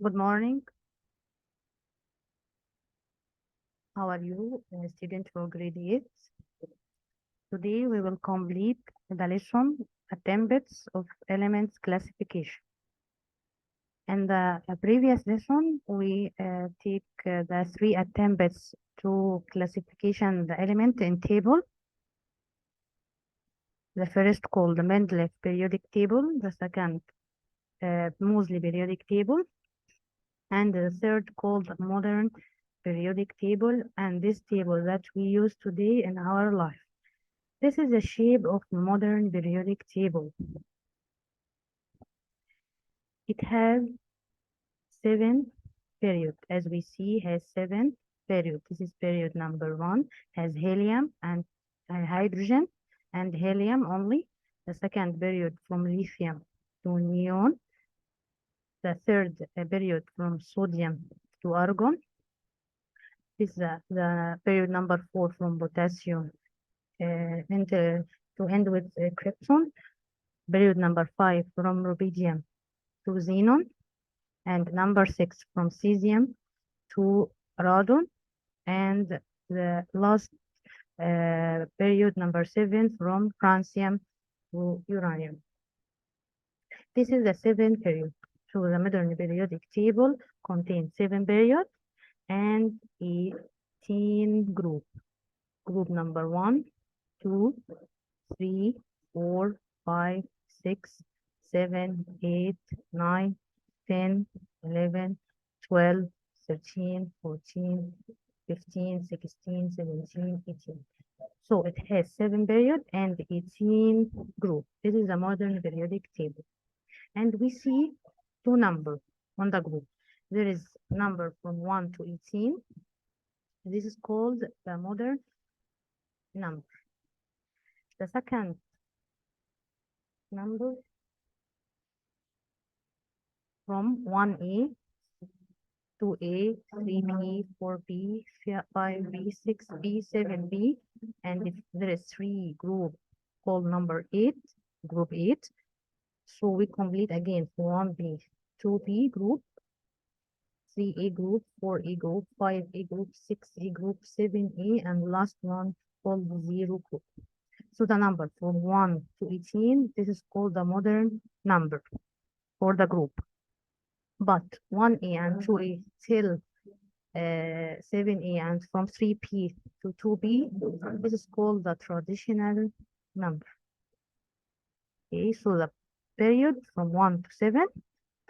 Good morning. How are you, student for grade 8? Today we will complete the lesson Attempts of Elements Classification. In the previous lesson, we take the three attempts to classification the element in table. The first called the Mendeleev periodic table, the second Moseley periodic table, and the third called modern periodic table, and this table that we use today in our life. This is the shape of modern periodic table. It has 7 periods, as we see has 7 periods. This is period number 1, has helium and hydrogen and helium only. The second period from lithium to neon. The third period from sodium to argon. This is the period number 4 from potassium and to end with krypton. Period number 5 from rubidium to xenon, and number 6 from cesium to radon, and the last period number 7 from francium to uranium. This is the 7 period. So the modern periodic table contains 7 periods and 18 group. Group number 1, 2, 3, 4, 5, 6, 7, 8, 9, 10, 11, 12, 13, 14, 15, 16, 17, 18. So it has 7 periods and 18 groups. This is a modern periodic table. And we see 2 numbers on the group. There is number from 1 to 18. This is called the modern number. The second number from 1A, 2A, 3B, 4B, 5B, 6B, 7B, and if there is 3 group called number 8, group 8, so we complete again 1B, 2B group, 3A group, 4A group, 5A group, 6A group, 7A, and last one called 0 group. So the number from 1 to 18, this is called the modern number for the group. But 1A and 2A till 7A and from 3P to 2B, this is called the traditional number. Okay, so the period from 1 to 7,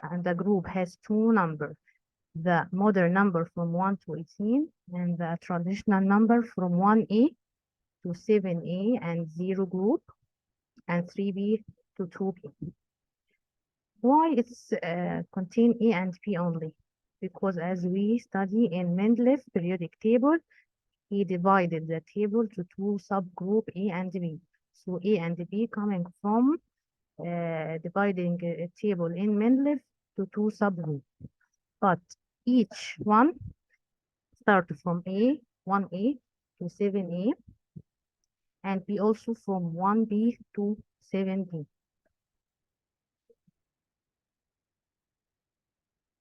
and the group has 2 numbers. The modern number from 1 to 18, and the traditional number from 1A to 7A and 0 group, and 3B to 2B. Why it's contain A and P only? Because as we study in Mendeleev periodic table, he divided the table to 2 subgroup A and B. So A and B coming from dividing a table in Mendeleev to 2 subgroups. But each one start from 1A to 7A, and B also from 1B to 7B.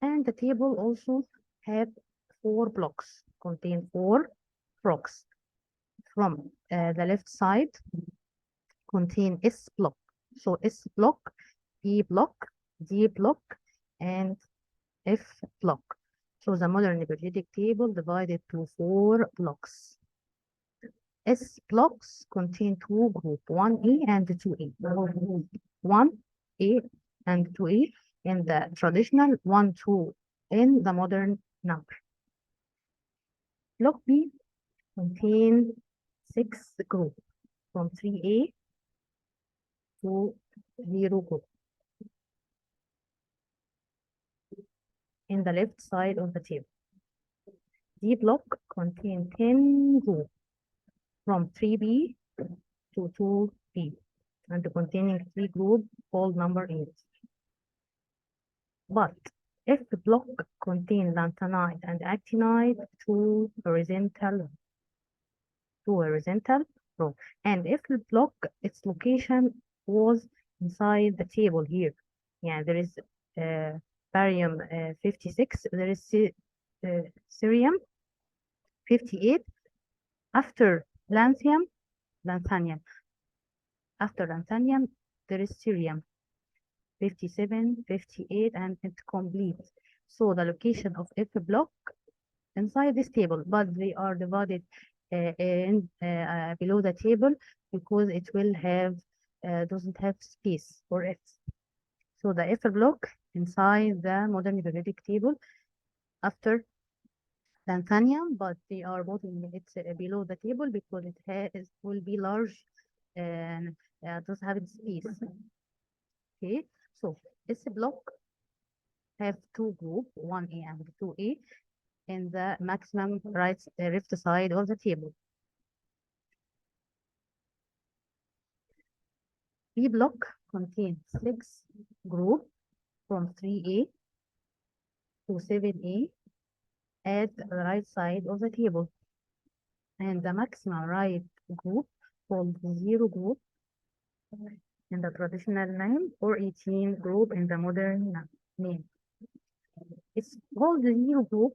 And the table also have 4 blocks, contain 4 blocks. From the left side contain S block. So S block, B block, D block, and F block. So the modern periodic table divided to 4 blocks. S blocks contain 2 groups, 1A and 2A. 1A and 2A in the traditional, 1, 2 in the modern number. Block B contain 6 groups from 3A to 0 group. In the left side of the table. D block contain 10 groups from 3B to 2B, and containing 3 groups called number 8. But F block contain lanthanide and actinide, 2 horizontal row, and F block, its location was inside the table here. Yeah, there is barium 56, there is cerium 58. After lanthanum, after lanthanum, there is cerium 57, 58, and it completes. So the location of F block inside this table, but they are divided below the table because it will have doesn't have space for it. So the F block inside the modern periodic table after lanthanum, but they are putting it below the table because it has will be large and does have space. Okay, so this block have two group, 1A and 2A, in the maximum right left side of the table. B block contains 6 group from 3A to 7A at the right side of the table. And the maximum right group called 0 group in the traditional name or 18 group in the modern name. It's called the 0 group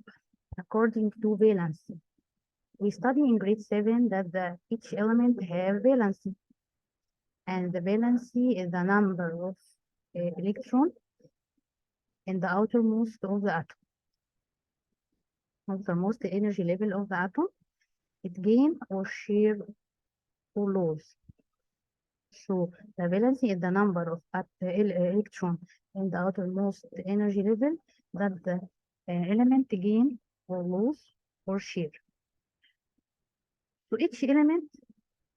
according to valency. We study in grade 7 that each element have valency. And the valency is the number of electrons in the outermost of the atom. Outermost energy level of the atom, it gain or share or lose. So the valency is the number of electron in the outermost energy level that the element gain or lose or share. So each element,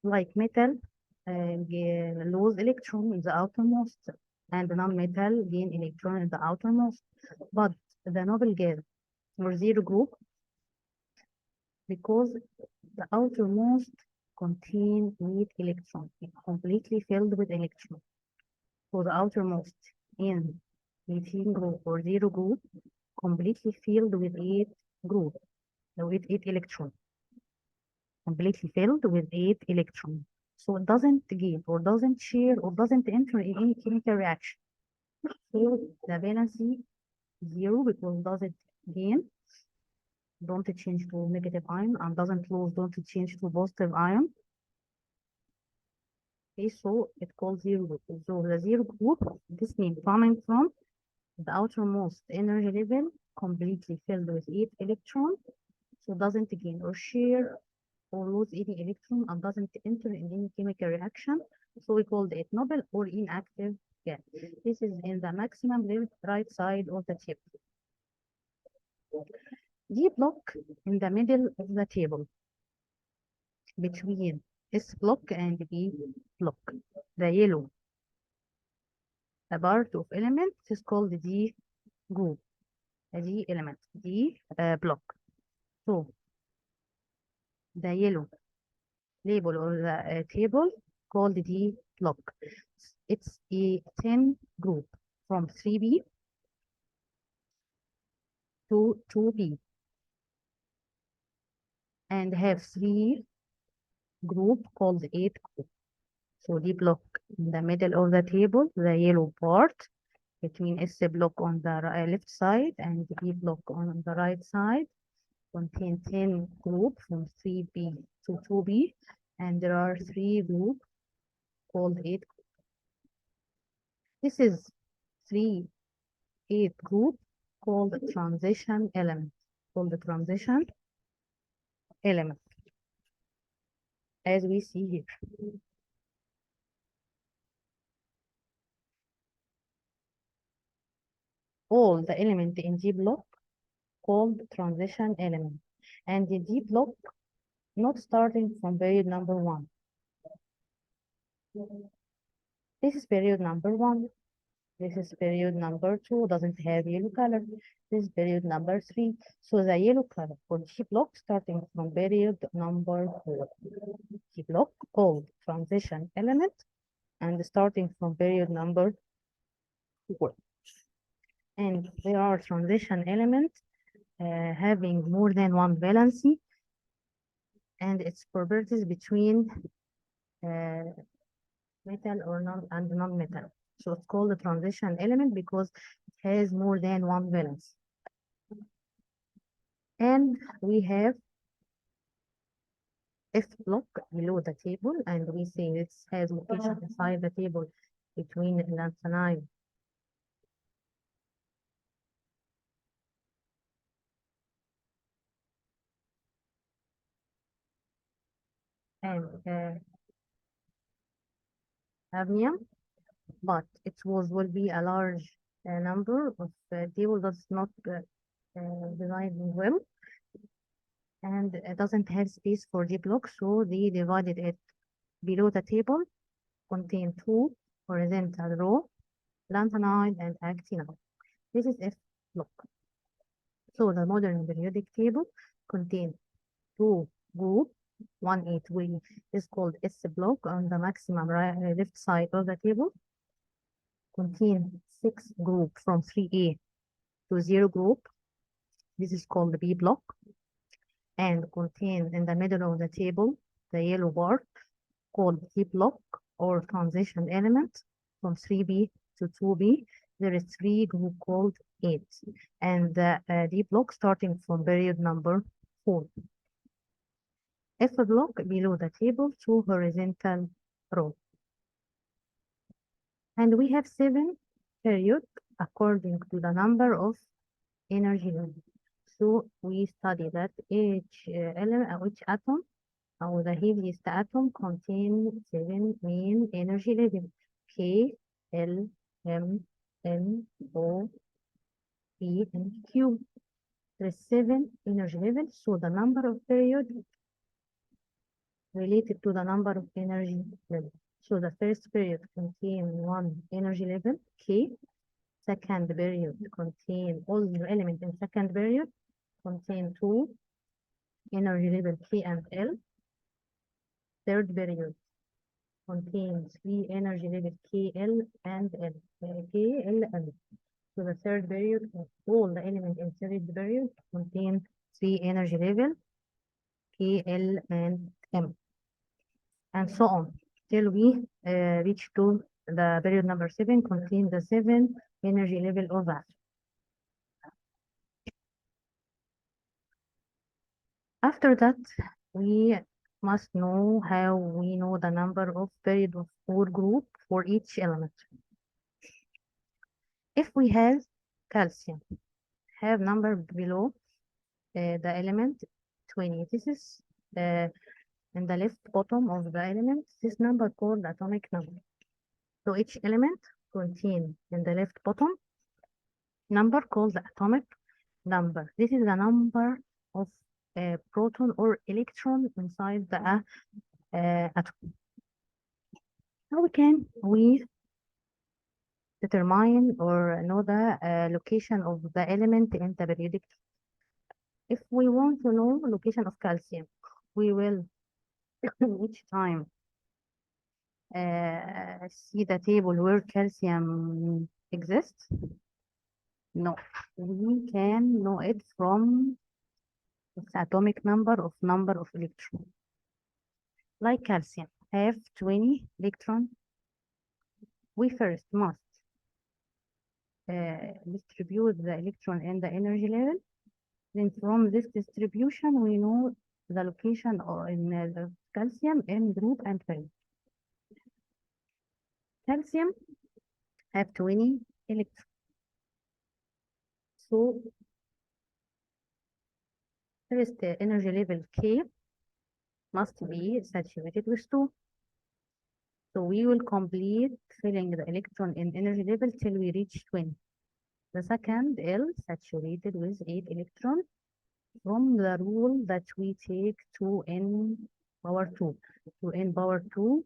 like metal, lose electron in the outermost, and non-metal gain electron in the outermost. But the noble gas or 0 group, because the outermost contain weak electron, completely filled with electron. So the outermost in 18 group or 0 group, completely filled with 8 group, with 8 electron, completely filled with 8 electron. So it doesn't gain or doesn't share or doesn't enter in any chemical reaction. So the valency 0 because doesn't gain, don't change to negative ion, and doesn't lose, don't change to positive ion. Okay, so it calls 0 group. So the 0 group, this name coming from the outermost energy level, completely filled with 8 electrons, so doesn't gain or share or lose any electron and doesn't enter in any chemical reaction. So we called it noble or inactive gas. This is in the maximum left right side of the table. D block in the middle of the table between S block and B block. The yellow, the part of element is called D group, a D element, D block. So the yellow label of the table called D block. It's a 10 group from 3B to 2B and have 3 group called 8 group. So D block in the middle of the table, the yellow part between S block on the left side and B block on the right side contain 10 group from 3B to 2B, and there are 3 group called 8 group. This is 8 group called the transition element, as we see here. All the element in D block called transition element, and the D block not starting from period number 1. This is period number 1. This is period number 2, doesn't have yellow color. This is period number 3. So the yellow color for G block starting from period number 4. G block called transition element and starting from period number 4. And there are transition elements having more than one valency and its properties between metal or non-metal. So it's called a transition element because it has more than one valence. And we have F block below the table, and we say this has location inside the table between lanthanide and hafnium, but it will be a large number of table does not divide well, and it doesn't have space for D block, so they divided it below the table, contain two horizontal row, lanthanide and actinide. This is F block. So the modern periodic table contains two group, one each way is called S block on the maximum left side of the table, contain six group from 3A to 0 group. This is called the B block, and contain in the middle of the table the yellow bar called T block or transition element from 3B to 2B. There is three group called 8, and the D block starting from period number 4. F block below the table, two horizontal rows. And we have 7 periods according to the number of energy levels. So we study that each element, each atom, or the heaviest atom contains 7 main energy levels: K, L, M, N, O, P, and Q. There is 7 energy levels, so the number of periods related to the number of energy levels. So the first period contains 1 energy level, K. Second period contain all the elements in second period contain 2 energy level K and L. Third period contains 3 energy level K, L, and L. K, L, L. So the third period of all the elements in third period contain 3 energy level K, L, and M, and so on till we reach to the period number 7 contain the 7 energy level of that. After that, we must know how we know the number of period of 4 group for each element. If we have calcium, have number below the element 20. This is in the left bottom of the element. This number called atomic number. So each element contain in the left bottom number called the atomic number. This is the number of proton or electron inside the atom. How can we determine or know the location of the element in the periodic table? If we want to know location of calcium, we will each time see the table where calcium exists. No, we can know it from its atomic number of electrons. Like calcium have 20 electrons. We first must distribute the electron in the energy level. Then from this distribution, we know the location or in the calcium in group and period. Calcium have 20 electrons. So first energy level K must be saturated with 2. So we will complete filling the electron in energy level till we reach 20. The second L saturated with 8 electrons. From the rule that we take 2n power 2. 2n power 2,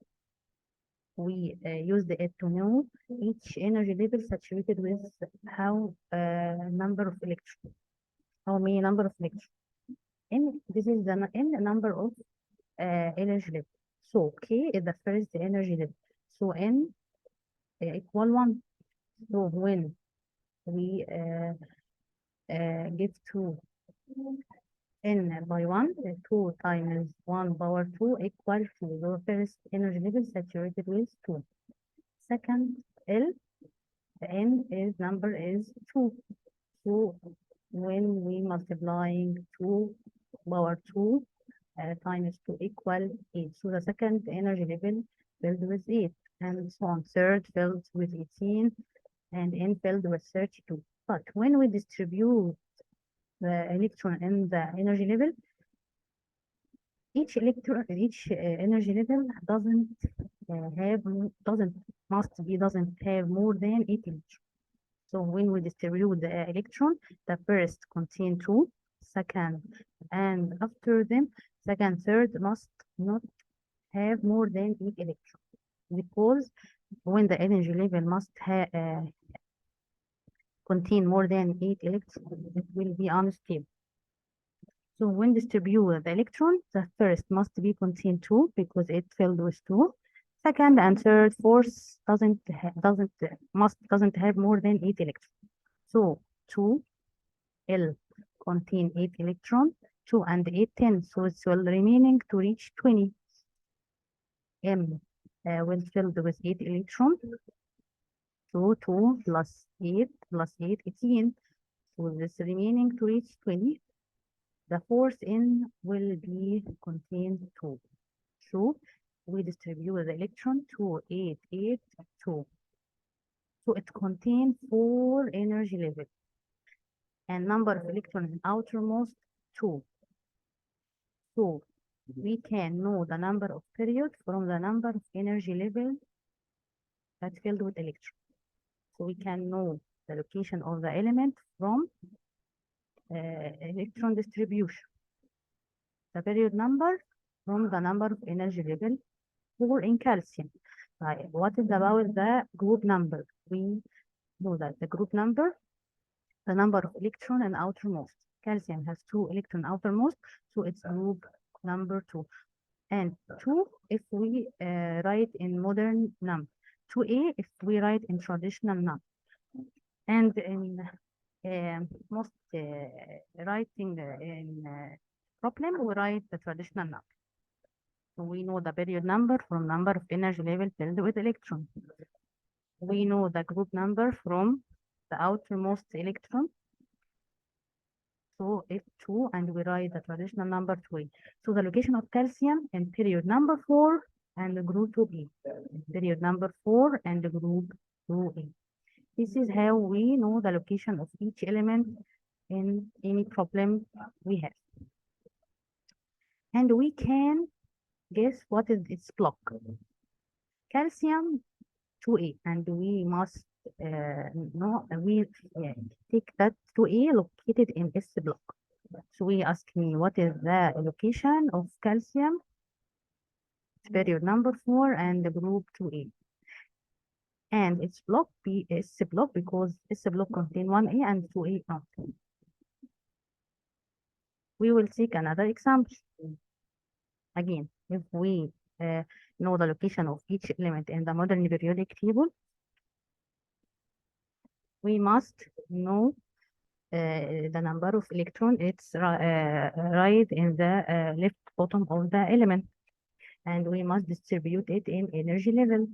we use it to know each energy level saturated with how number of electrons. How many number of electrons. And this is the number of energy level. So K is the first energy level. So N equal 1. So when we give 2 N by 1, 2 times 1 power 2 equal 2. The first energy level saturated with 2. Second L The n is number is 2. So when we multiplying 2 power 2 times 2 equal 8. So the second energy level filled with 8, and so on. Third filled with 18, and n filled with 32. But when we distribute the electron in the energy level, each energy level doesn't have more than 8 electrons. So when we distribute the electron, the first contain 2, second, and after them, second, third must not have more than 8 electrons, because when the energy level must contain more than 8 electrons, it will be unstable. So when distribute the electron, the first must be contain 2 because it filled with 2. Second and third, fourth doesn't have more than 8 electrons. So 2 L contain 8 electron, 2 and 8, 10. So it's will remaining to reach 20. M will filled with 8 electron. So 2 plus 8 plus 8, 18. So this remaining to reach 20. The fourth N will be contained 2. So we distribute the electron to 8, 8, 2. So it contains 4 energy levels, and number of electrons in outermost 2. So we can know the number of period from the number of energy level that filled with electron. So we can know the location of the element from electron distribution. The period number from the number of energy level 4 in calcium. Right. What is about the group number? We know that the group number, the number of electron and outermost. Calcium has 2 electron outermost, so it's group number 2. And 2 if we write in modern number. 2a if we write in traditional number. And in most writing in problem, we write the traditional number. So we know the period number from number of energy level filled with electron. We know the group number from the outermost electron. So F2, and we write the traditional number 2. So the location of calcium in period number 4 and the group 2b. Period number 4 and the group 2a. This is how we know the location of each element in any problem we have. And we can guess what is its block. Calcium 2a, and we must take that 2a located in S block. So we ask me what is the location of calcium, period number 4 and the group 2a. And its block be S block because S block contain 1a and 2a not. We will take another example. Again, if we know the location of each element in the modern periodic table, we must know the number of electron. It's right in the left bottom of the element, and we must distribute it in energy level.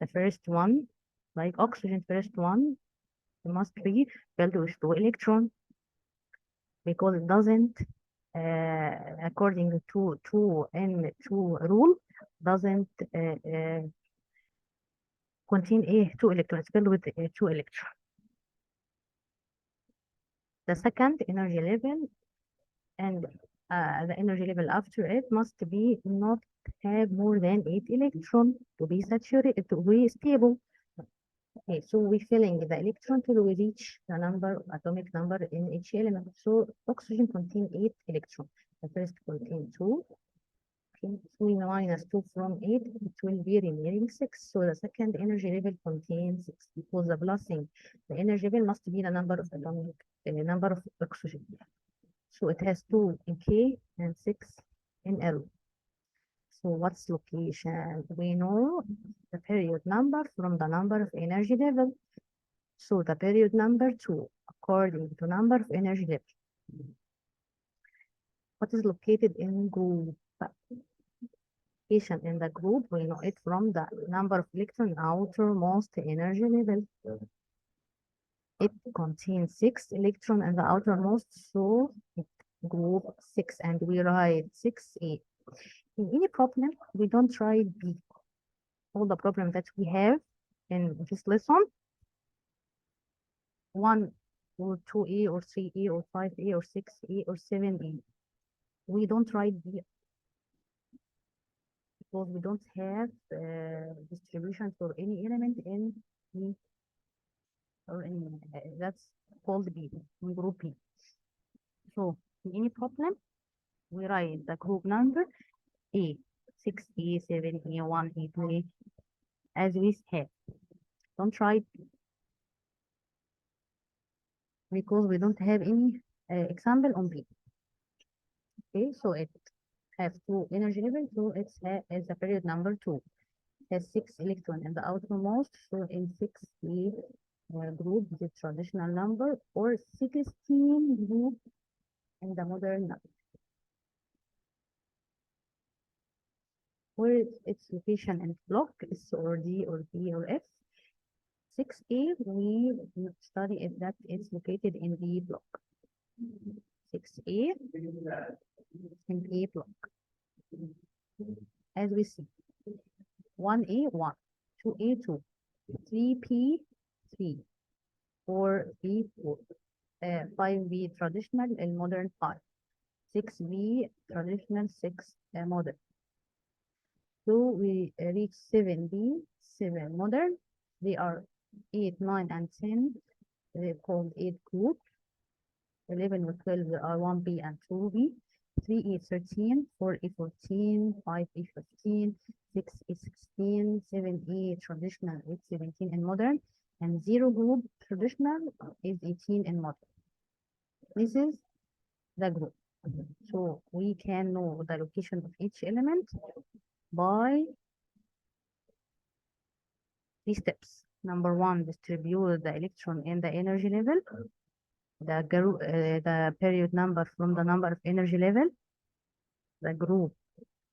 The first one, like oxygen, first one must be filled with 2 electrons because it doesn't, according to 2n2 rule, doesn't contain 2 electrons, filled with 2 electrons. The second energy level and the energy level after it must be not have more than 8 electrons to be saturated, to be stable. Okay, so we're filling the electron till we reach the number, atomic number in each element. So oxygen contains 8 electrons. The first contains 2. Okay, so we minus 2 from 8, it will be remaining 6. So the second energy level contains 6 because the plusing, the energy level must be the number of atomic, number of oxygen. So it has 2 in K and 6 in L. So what's location? We know the period number from the number of energy level. So the period number 2, according to number of energy level. What is located in group? Location in the group, we know it from the number of electron outermost energy level. It contains 6 electrons in the outermost, so it group 6, and we write 6A. In any problem, we don't write B. All the problems that we have in this lesson, 1 or 2A or 3A or 5A or 6A or 7A, we don't write B because we don't have distribution for any element in B or any, that's called B, in group B. So in any problem, we write the group number A, 6A, 7A, 1A, 2A, as we have. Don't write because we don't have any example on B. Okay, so it has 2 energy levels, so it's the period number 2. Has 6 electrons in the outermost, so in 6A group, the traditional number, or 16 group in the modern number. Where is its location in block, S or D or B or F? 6A, we study it that it's located in the block. 6A in A block. As we see, 1A, 1, 2A, 2, 3P, 3, 4B, 4, 5B traditional and modern 5, 6B traditional 6 modern. So we reach 7B, 7 modern. They are 8, 9, and 10. They're called 8 group. 11 or 12 are 1B and 2B. 3E 13, 4E 14, 5E 15, 6E 16, 7E traditional 8, 17 and modern, and 0 group traditional is 18 and modern. This is the group. So we can know the location of each element by these steps. Number 1, distribute the electron in the energy level. The period number from the number of energy level. The group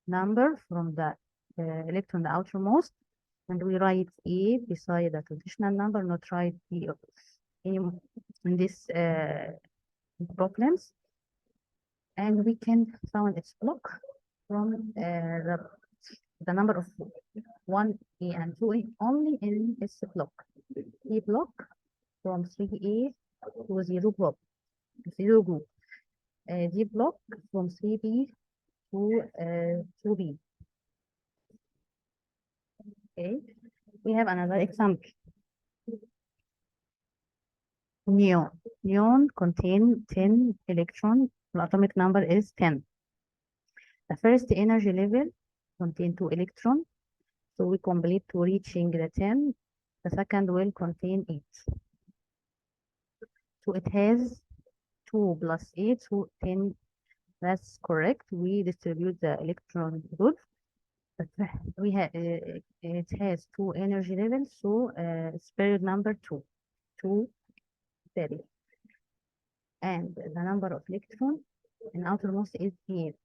number from the electron the outermost, and we write A beside the traditional number, not write B in this problems. And we can find its block from the number of 1A and 2A only in this block. A block from 3A to 0 group, 0 group. D block from 3B to 2B. Okay, we have another example. Neon. Neon contain 10 electrons. The atomic number is 10. The first energy level contain 2 electrons. So we complete to reaching the 10. The second will contain 8. So it has 2 plus 8, so 10. That's correct. We distribute the electron good. But we have it has 2 energy levels, so it's period number 2. 2 period. And the number of electrons in outermost is 8.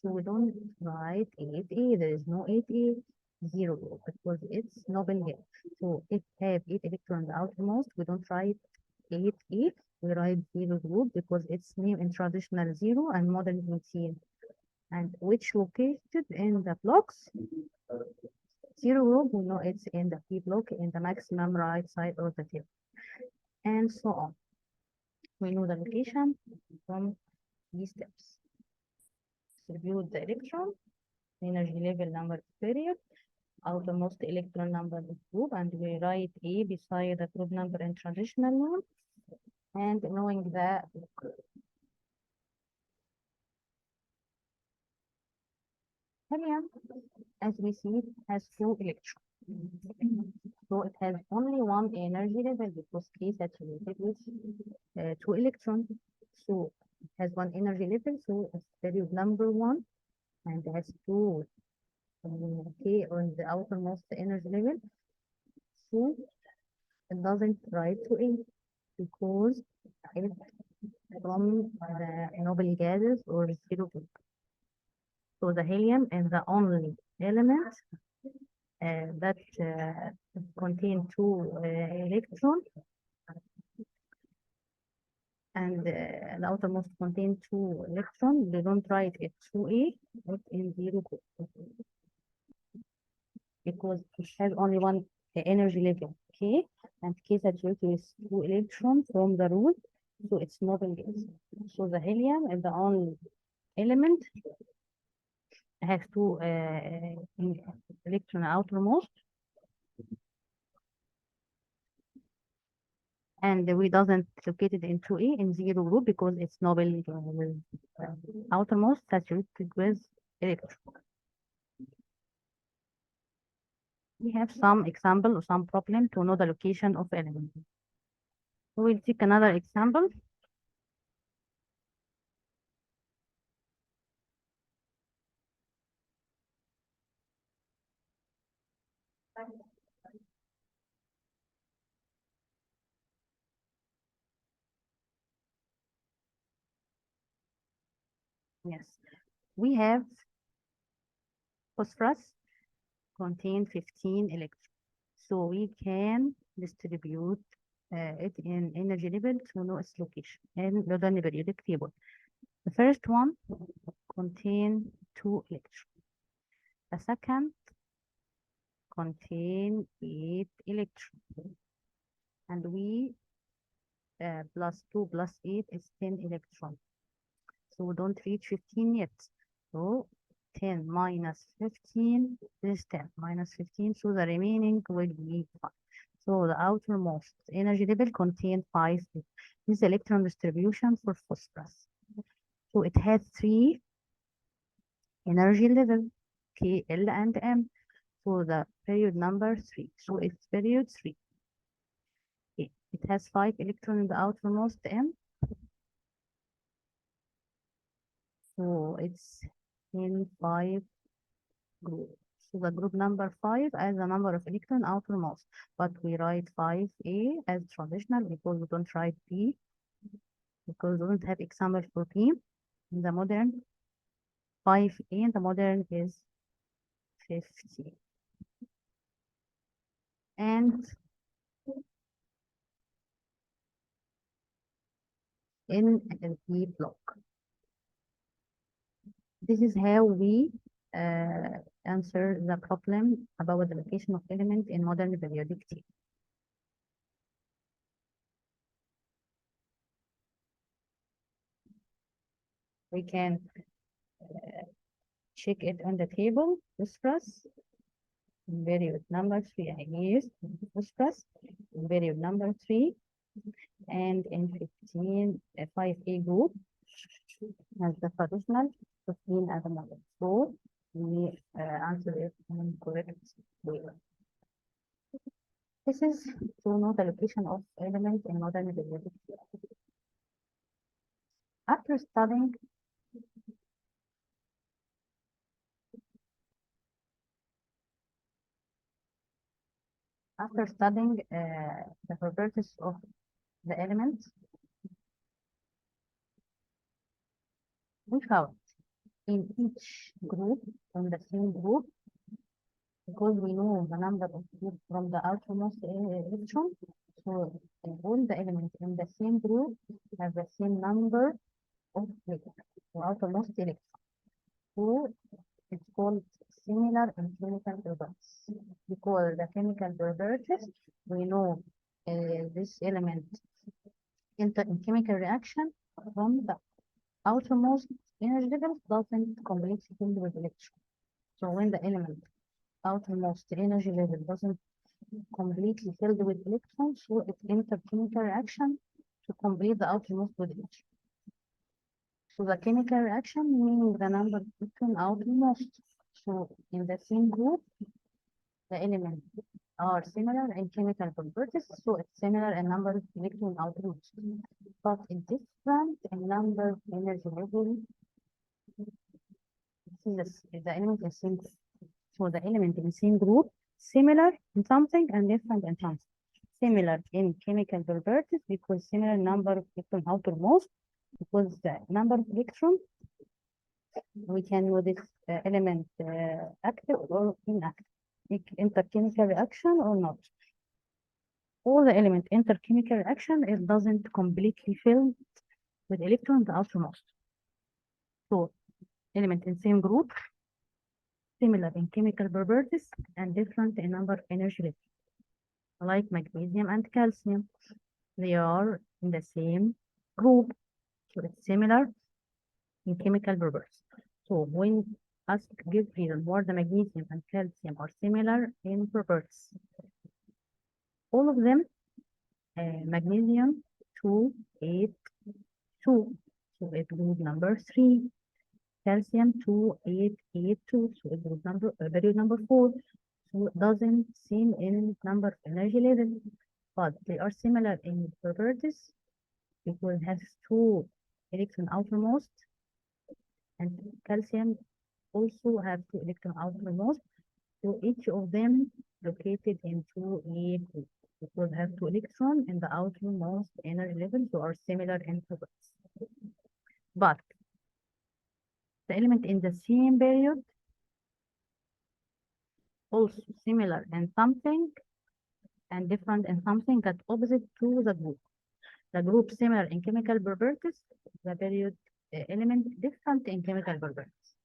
So we don't write 8A. There is no 8A, 0 because it's noble here. So it have 8 electrons outermost. We don't write 8A. We write 0 group because it's new in traditional 0 and modern 18. And which located in the blocks? 0 group, we know it's in the P block in the maximum right side of the table. And so on. We know the location from these steps. Distribute the electron, energy level number period, outermost electron number of group, and we write A beside the group number in traditional one. And knowing that helium, as we see, has 2 electrons. So it has only 1 energy level because K saturated with 2 electrons. So it has 1 energy level, so it's period number 1 and has 2 K on the outermost energy level. So it doesn't write to A because it's from the noble gases or 0 group. So the helium is the only element that contain 2 electrons and the outermost contain 2 electrons. They don't write it 2A, but in 0 group because it has only one energy level, K, and K saturated with 2 electrons from the root, so it's noble gas. So the helium is the only element has 2 electron outermost, and we doesn't locate it in 2A in 0 group because it's noble outermost saturated with electron. We have some example or some problem to know the location of element. We'll take another example. Yes, we have phosphorus contain 15 electrons. So we can distribute it in energy level to know its location in the periodic table. The first one contain 2 electrons. The second contain 8 electrons. And we plus 2 plus 8 is 10 electrons. So we don't reach 15 yet. So 10 minus 15 is 10 minus 15. So the remaining will be 5. So the outermost energy level contains 5. This is electron distribution for phosphorus. So it has 3 energy level, K, L, and M. So the period number 3. So it's period 3. Okay. It has 5 electrons in the outermost M. So it's in 5 group. So the group number 5 as the number of electron outermost, but we write 5A as traditional because we don't write B because we don't have example for B in the modern. 5A in the modern is 50. And in the block. This is how we answer the problem about the location of element in modern periodic table. We can check it on the table. Phosphorus, period number 3. I used phosphorus, period number 3, and in 15, 5A group as the traditional, 15 as a model. So we answer it in correct way. This is to know the location of elements in modern periodic table. After studying the properties of the elements, we found in each group, in the same group, because we know the number of groups from the outermost electron, so all the elements in the same group have the same number of outermost electron. So it's called similar in chemical properties. Because the chemical properties, we know this element enter in chemical reaction from the outermost energy level doesn't completely fill with electron. So when the element outermost energy level doesn't completely filled with electrons, so it enters chemical reaction to complete the outermost with electron. So the chemical reaction meaning the number of electrons outermost. So in the same group, the elements are similar in chemical properties, so it's similar in number of electrons outermost, but it's different in number of energy level. This is the element in same group. So the element in same group, similar in something and different in something. Similar in chemical properties because similar number of electrons outermost, because the number of electrons we can know this element active or inactive, interchemical reaction or not. All the element interchemical reaction, it doesn't completely fill with electron the outermost. So element in same group, similar in chemical properties, and different in number of energy levels. Like magnesium and calcium, they are in the same group, so it's similar in chemical properties. So when asked, give reason why the magnesium and calcium are similar in properties. All of them, magnesium 2, 8, 2, so it group number 3. Calcium 2, 8, 8, 2, so it group number, period number 4. So it doesn't seem in number of energy level, but they are similar in properties. It will have 2 electron outermost, and calcium also have 2 electron outermost. So each of them located in 2A group. It will have 2 electrons in the outermost energy level, so are similar in properties. But the element in the same period also similar in something and different in something that opposite to the group. The group similar in chemical properties, the period element different in chemical properties.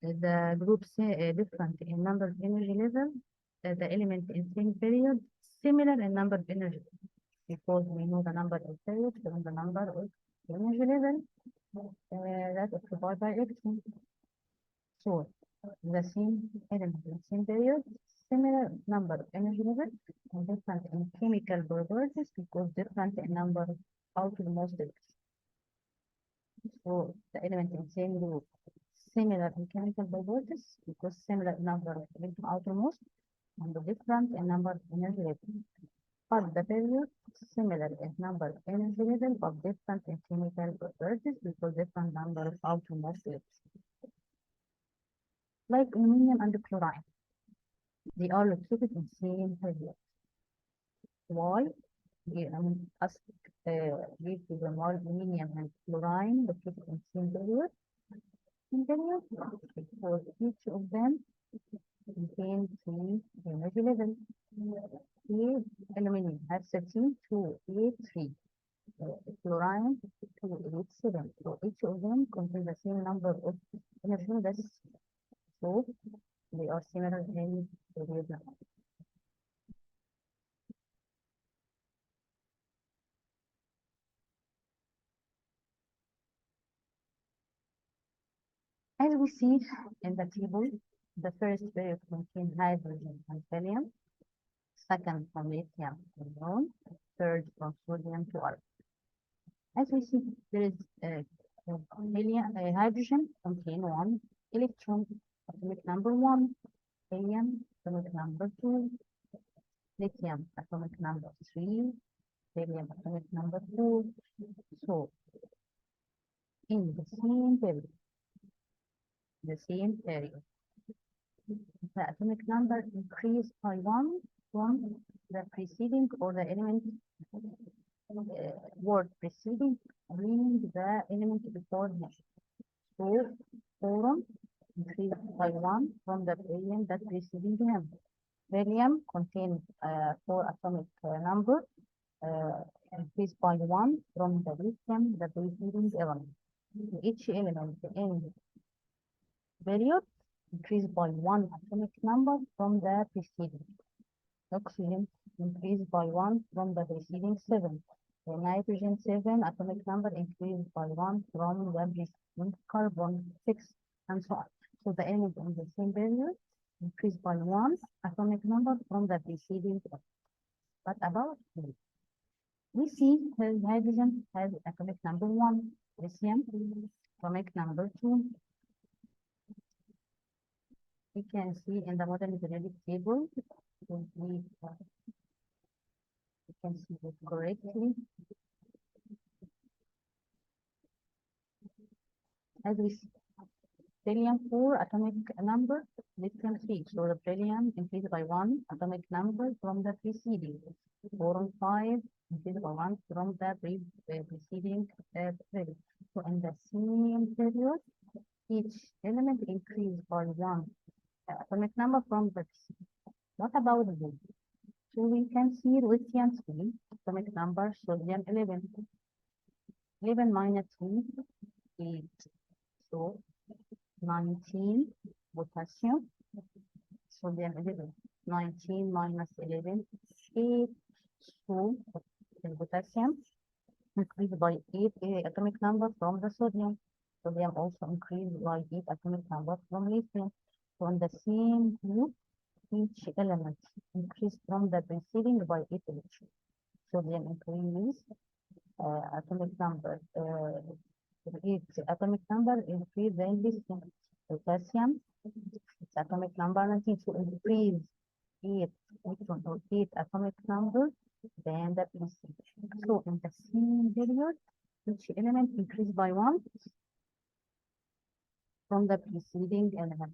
The group different in number of energy level, the element in same period similar in number of energy, because we know the number of periods from the number of energy level that occupied by electron. So the same element in same period, similar number of energy level, and different in chemical properties because different in number of outermost electrons. So the element in same group, similar in chemical properties because similar number of electron outermost and different in number of energy level. But the period similar in number of energy level but different in chemical properties because different number of outermost electrons. Like aluminum and chlorine, they are located in same period. Why? Ask give the why aluminum and chlorine located in same period. Because each of them contains 3 energy levels. Here, aluminum has 13, 2, 8, 3. Chlorine 2, 8, 7. So each of them contains the same number of energy levels. So they are similar in period number. As we see in the table, the first period contains hydrogen and helium, second from lithium to neon, third from sodium to argon. As we see, there is hydrogen contain 1 electron, atomic number 1, helium, atomic number 2, lithium, atomic number 3, helium, atomic number 4. So, in the same period, the atomic number increased by 1 from the preceding or the element word preceding, meaning the element before him. So, boron increased by 1 from the element that preceding him. Helium contains 4 atomic number, increased by 1 from the lithium, the preceding element. Each element in period increased by 1 atomic number from the preceding. Oxygen increased by 1 from the preceding 7. The nitrogen 7 atomic number increased by 1 from the preceding carbon 6, and so on. So the element in the same period increased by 1 atomic number from the preceding. But about food, we see hydrogen has atomic number 1, lithium atomic number 2. We can see in the modern periodic table, we can see it correctly. As we see, beryllium 4 atomic number, lithium 3. So the beryllium increased by 1 atomic number from the preceding. Boron 5 increased by 1 from the preceding period. So in the same period, each element increased by 1 atomic number from the preceding. What about the gold? So we can see lithium 3 atomic number, sodium 11. 11 minus 3, 8. So 19 potassium, sodium 11. 19 minus 11, 8. So the potassium increased by 8 atomic number from the sodium. Sodium also increased by 8 atomic number from lithium. So in the same group, each element increased from the preceding by 8 electrons. Sodium increased atomic number, 8 atomic number increase the lithium. Potassium, its atomic number 19, so increase 8 electron or 8 atomic number than the preceding. So in the same period, each element increased by 1 from the preceding element.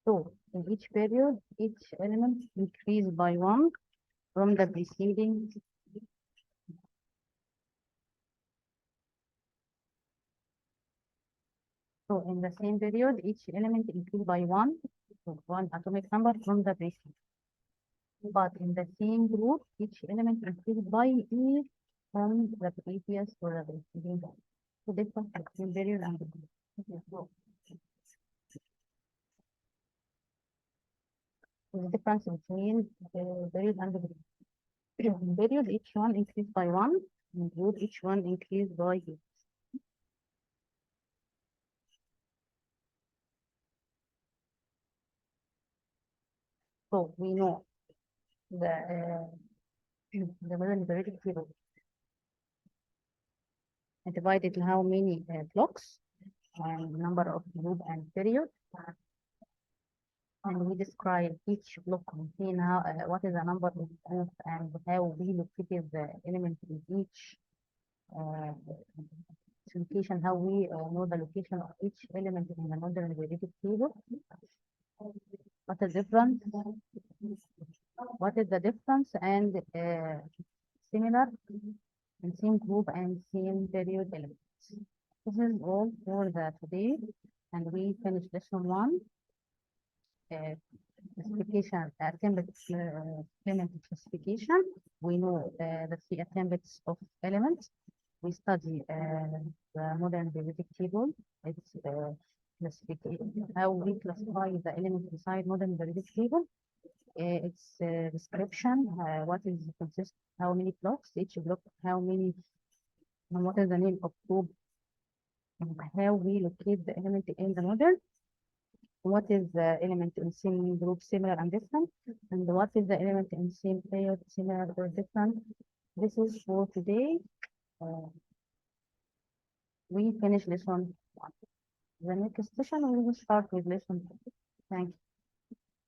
So in each period, each element increased by 1 from the preceding. So in the same period, each element increased by 1, so 1 atomic number from the preceding. But in the same group, each element increased by E from the previous or the preceding. So difference between period and the group. Okay, so the difference between the period and the group. In period, each one increased by 1. In group, each one increased by E. So we know the modern periodic table divided in how many blocks and number of group and period. And we describe each block contain how what is the number of group and how we located the element in each location, how we know the location of each element in the modern periodic table. What is difference? What is the difference and similar in same group and same period elements. This is all for the today, and we finish lesson 1. Classification, element classification. We know the 3 attempts of elements. We study the modern periodic table. It's classification, how we classify the elements inside modern periodic table. Its description, what is consist, how many blocks, each block, how many, and what is the name of group, and how we locate the element in the model. What is the element in same group, similar and different, and what is the element in same period, similar or different. This is for today. We finish lesson 1. The next session we will start with lesson 2. Thank you.